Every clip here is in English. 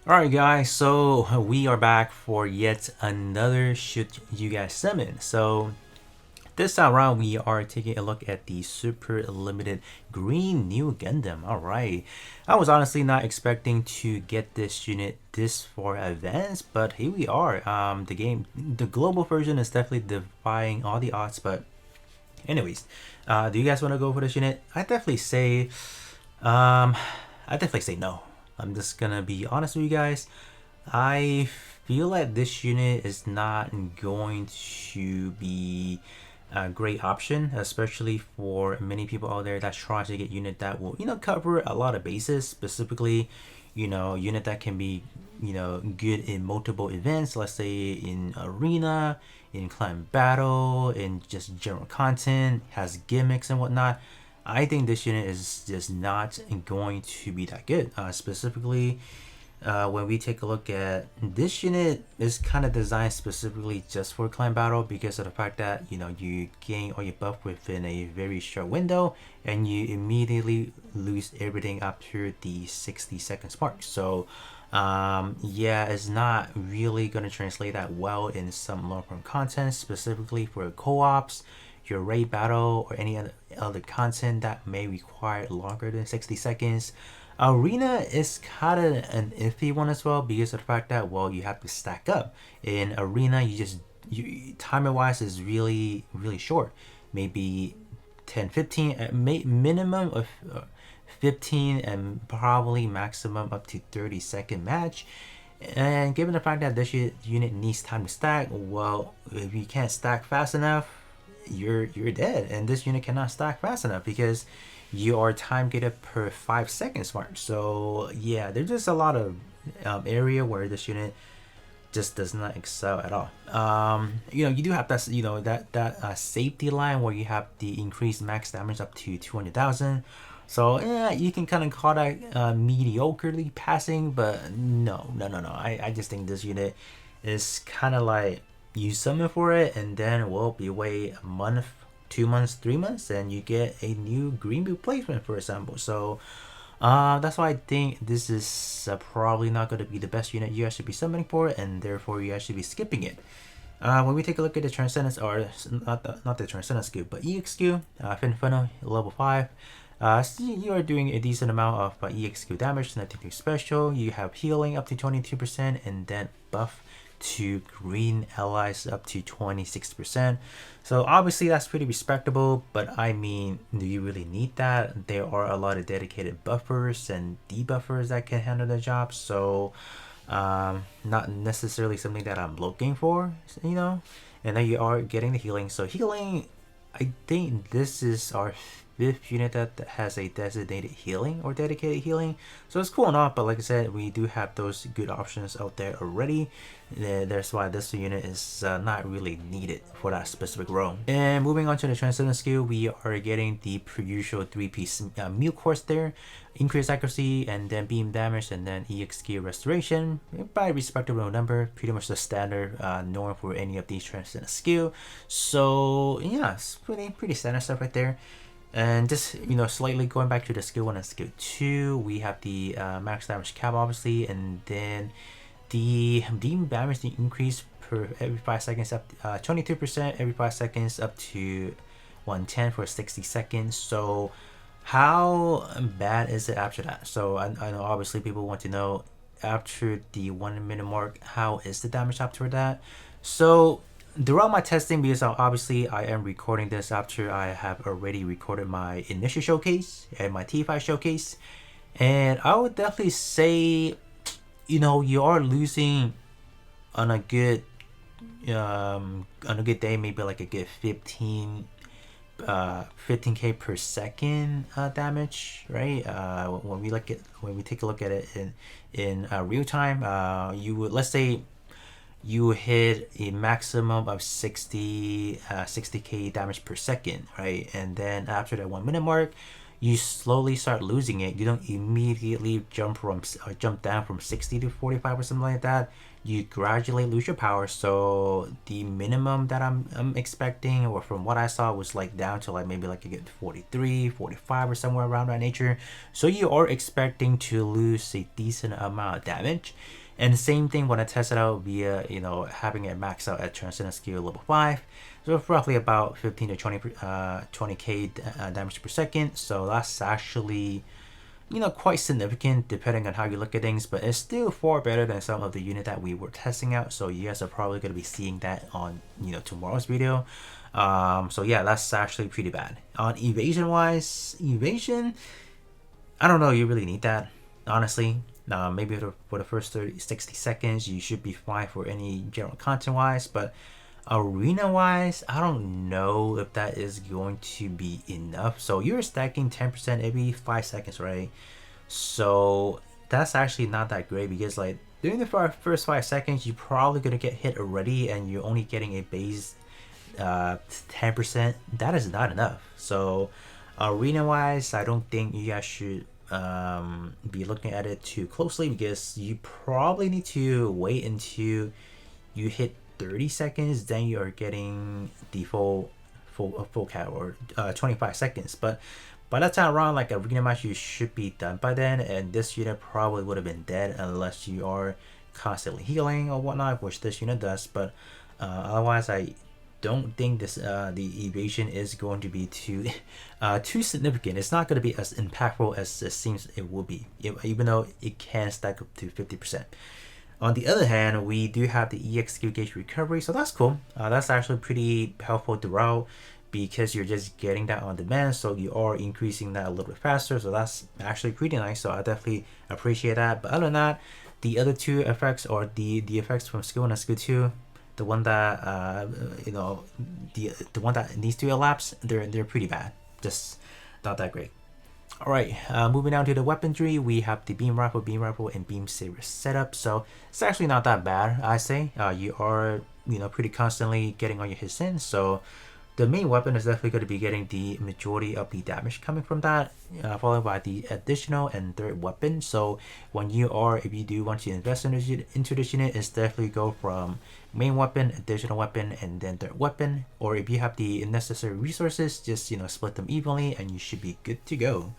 Alright guys, so we are back for yet another Should You Guys Summon. So this time around we are taking a look at the super limited green new Gundam. Alright, I was honestly not expecting to get this unit this far advanced, but here we are. The global version is definitely defying all the odds, but anyways, do you guys want to go for this unit? Um, I definitely say no. I'm just gonna be honest with you guys. I feel like this unit is not going to be a great option, especially for many people out there that's trying to get unit that will, cover a lot of bases, specifically, unit that can be, good in multiple events, let's say in arena, in clan battle, in just general content, has gimmicks and whatnot. I think this unit is just not going to be that good. Specifically, when we take a look at this unit, is kind of designed specifically just for clan battle because of the fact that you gain all your buff within a very short window and you immediately lose everything after the 60 seconds mark. So yeah, it's not really going to translate that well in some long-term content, specifically for co-ops, your raid battle, or any other content that may require longer than 60 seconds. Arena is kind of an iffy one as well because of the fact that, well, you have to stack up. In Arena, timer wise is really short, maybe 10 15 minimum of 15 and probably maximum up to 30-second match. And given the fact that this unit needs time to stack, well, if you can't stack fast enough, you're dead. And this unit cannot stack fast enough because you are time gated per 5 seconds mark. So yeah, there's just a lot of area where this unit just does not excel at all. You do have that that safety line where you have the increased max damage up to 200,000. So yeah, you can kind of call that mediocrely passing, but no. I just think this unit is kind of like you summon for it, and then well, you wait a month, 2 months, 3 months, and you get a new green replacement, for example. So that's why I think this is probably not going to be the best unit you guys should be summoning for, and therefore you guys should be skipping it. When we take a look at the Transcendence, or not the Transcendence skill, but EXQ, Finfunnel, level 5. So you are doing a decent amount of EXQ damage, nothing too special. You have healing up to 22%, and then buff to green allies up to 26%. So obviously that's pretty respectable, but I mean, do you really need that? There are a lot of dedicated buffers and debuffers that can handle the job. So not necessarily something that I'm looking for, And then you are getting the healing. So healing, I think this is our fifth unit that has a designated healing or dedicated healing. So it's cool enough, but like I said, we do have those good options out there already. That's why this unit is not really needed for that specific role. And moving on to the Transcendence skill, we are getting the per usual 3-piece meal course there. Increased accuracy, and then beam damage, and then EXQ restoration by a respectable number. Pretty much the standard norm for any of these Transcendence skill. So yeah, it's pretty standard stuff right there. And just slightly going back to the skill 1 and skill 2, we have the max damage cap obviously, and then the beam damage increase per every 5 seconds up 22% every 5 seconds up to 110 for 60 seconds. So how bad is it after that? So I know obviously people want to know after the 1 minute mark, how is the damage after that? So throughout my testing, because obviously I am recording this after I have already recorded my initial showcase and my T5 showcase, and I would definitely say, you are losing on a good day, maybe like a good 15k per second damage, right? When we take a look at it in real time, you would, let's say you hit a maximum of 60k damage per second, right? And then after that 1 minute mark, you slowly start losing it. You don't immediately jump down from 60 to 45 or something like that. You gradually lose your power. So the minimum that I'm expecting, or from what I saw, was like down to like maybe like you get 43, 45 or somewhere around that nature. So you are expecting to lose a decent amount of damage. And same thing when I tested out via, having it max out at Transcendent Skill level 5. So roughly about 15 to 20k damage per second. So that's actually, quite significant depending on how you look at things, but it's still far better than some of the unit that we were testing out. So you guys are probably going to be seeing that on, tomorrow's video. So yeah, that's actually pretty bad. On evasion wise, I don't know, you really need that, honestly. Maybe for the first 60 seconds, you should be fine for any general content wise, but arena wise, I don't know if that is going to be enough. So you're stacking 10% every 5 seconds, right? So that's actually not that great, because like during the first 5 seconds, you're probably gonna get hit already, and you're only getting a base 10%. That is not enough. So arena wise, I don't think you guys should be looking at it too closely, because you probably need to wait until you hit 30 seconds, then you're getting the full count, or 25 seconds. But by that time around, like arena match, you should be done by then, and this unit probably would have been dead unless you are constantly healing or whatnot, which this unit does. But otherwise, I don't think this the evasion is going to be too significant. It's not going to be as impactful as it seems it will be, even though it can stack up to 50%. On the other hand, we do have the EXQ gauge recovery, so that's cool. That's actually pretty helpful throughout, because you're just getting that on demand, so you are increasing that a little bit faster. So that's actually pretty nice. So I definitely appreciate that. But other than that, the other two effects, or the effects from skill 1 and skill 2, the one that the one that needs to elapse, they're pretty bad. Just not that great. All right, moving on to the weaponry, we have the beam rifle, and beam saber setup. So it's actually not that bad, I say. You are, pretty constantly getting on your hits in. So the main weapon is definitely going to be getting the majority of the damage coming from that, followed by the additional and third weapon. So when if you do want to invest into this unit, it's definitely go from main weapon, additional weapon, and then third weapon. Or if you have the necessary resources, just split them evenly, and you should be good to go.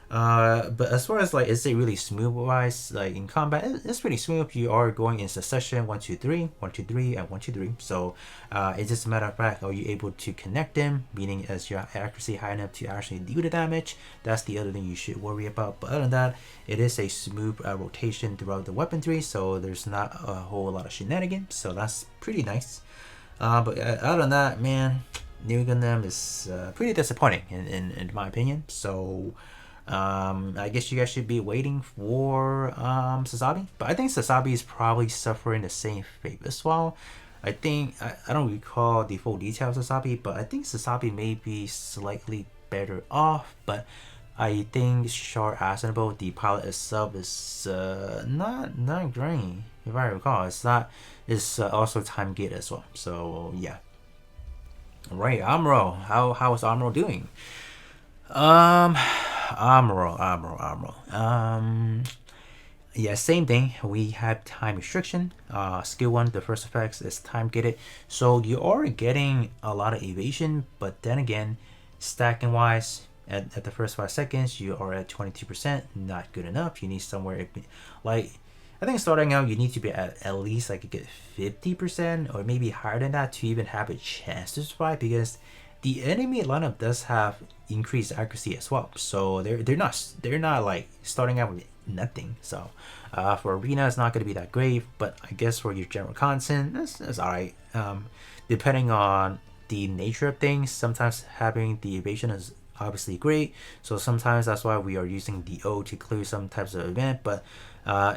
But as far as like, is it really smooth wise, like in combat, it's pretty smooth. You are going in succession 1 2 3 1 2 3 and 1 2 3. So it's just a matter of fact, are you able to connect them, meaning is your accuracy high enough to actually do the damage? That's the other thing you should worry about. But other than that, it is a smooth rotation throughout the weaponry, so there's not a whole lot of shenanigans, so that's pretty nice. But other than that, man, New Gundam is pretty disappointing in my opinion. So I guess you guys should be waiting for Sazabi, but I think Sazabi is probably suffering the same fate as well. I think I don't recall the full details of Sazabi, but I think Sazabi may be slightly better off. But I think Short Asinable, the pilot itself, is not great, if I recall. It's also time gate as well. So yeah. Right, Amuro. How is Amuro doing? Amuro. Yeah, same thing. We have time restriction. Skill 1, the first effects is time gated. So you are getting a lot of evasion, but then again, stacking wise, at the first 5 seconds, you are at 22%. Not good enough. You need somewhere, like, I think starting out, you need to be at least like get 50% or maybe higher than that to even have a chance to survive, because the enemy lineup does have increased accuracy as well. So they're not like starting out with nothing. So for arena, it's not going to be that great, but I guess for your general content, that's all right. Depending on the nature of things, sometimes having the evasion is obviously great. So sometimes that's why we are using the O to clear some types of event. But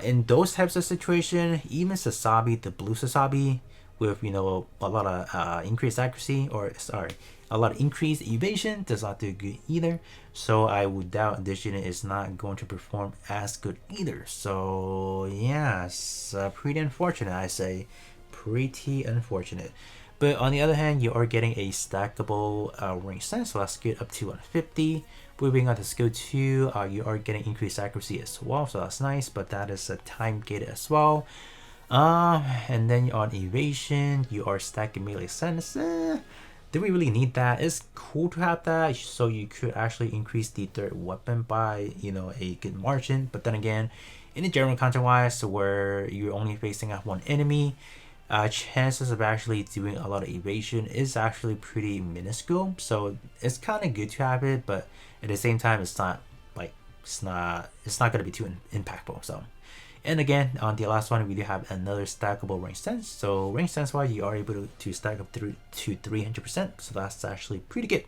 in those types of situation, even Sazabi, the blue Sazabi, with a lot of increased accuracy, or sorry, a lot of increased evasion, does not do good either. So I would doubt this unit is not going to perform as good either. So yeah, it's pretty unfortunate, I say. Pretty unfortunate. But on the other hand, you are getting a stackable range sense, so that's good up to 150, Moving on to skill 2, you are getting increased accuracy as well, so that's nice, but that is a time gated as well. And then on evasion, you are stacking melee sense. Do we really need that? It's cool to have that, so you could actually increase the third weapon by, you know, a good margin. But then again, in the general content wise, where you're only facing out one enemy, chances of actually doing a lot of evasion is actually pretty minuscule. So it's kind of good to have it, but at the same time, it's not like it's not gonna be too impactful. So. And again, on the last one, we do have another stackable range sense. So range sense wise, you are able to stack up through to 300%. So that's actually pretty good.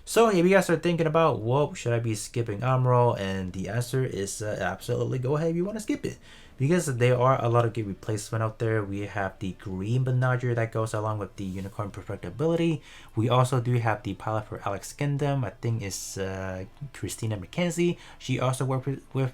So if you guys are thinking about, well, should I be skipping Amuro? And the answer is absolutely go ahead if you want to skip it. Because there are a lot of good replacement out there. We have the green Menager that goes along with the Unicorn Perfectibility. We also do have the pilot for Alex Gundam. I think it's Christina McKenzie. She also worked with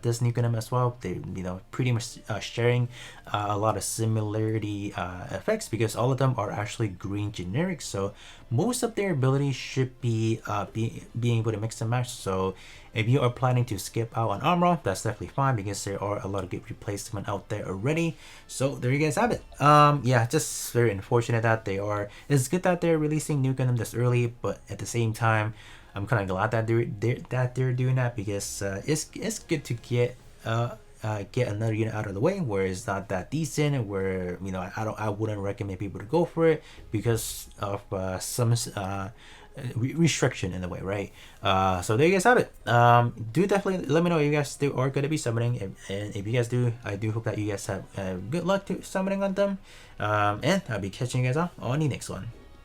this new Gundam as well. They, you know, pretty much sharing a lot of similarity effects, because all of them are actually green generic. So most of their abilities should be being able to mix and match. So if you are planning to skip out on Amuro, that's definitely fine, because there are a lot of good replacement out there already. So there you guys have it. Yeah, just very unfortunate that they are. It's good that they're releasing new Gundam this early, but at the same time, I'm kind of glad that they're doing that, because it's good to get another unit out of the way where it's not that decent, where, you know, I wouldn't recommend people to go for it because of some restriction in the way, right? So there you guys have it. Do definitely let me know if you guys still are going to be summoning, and if you guys do, I do hope that you guys have good luck to summoning on them. And I'll be catching you guys on the next one.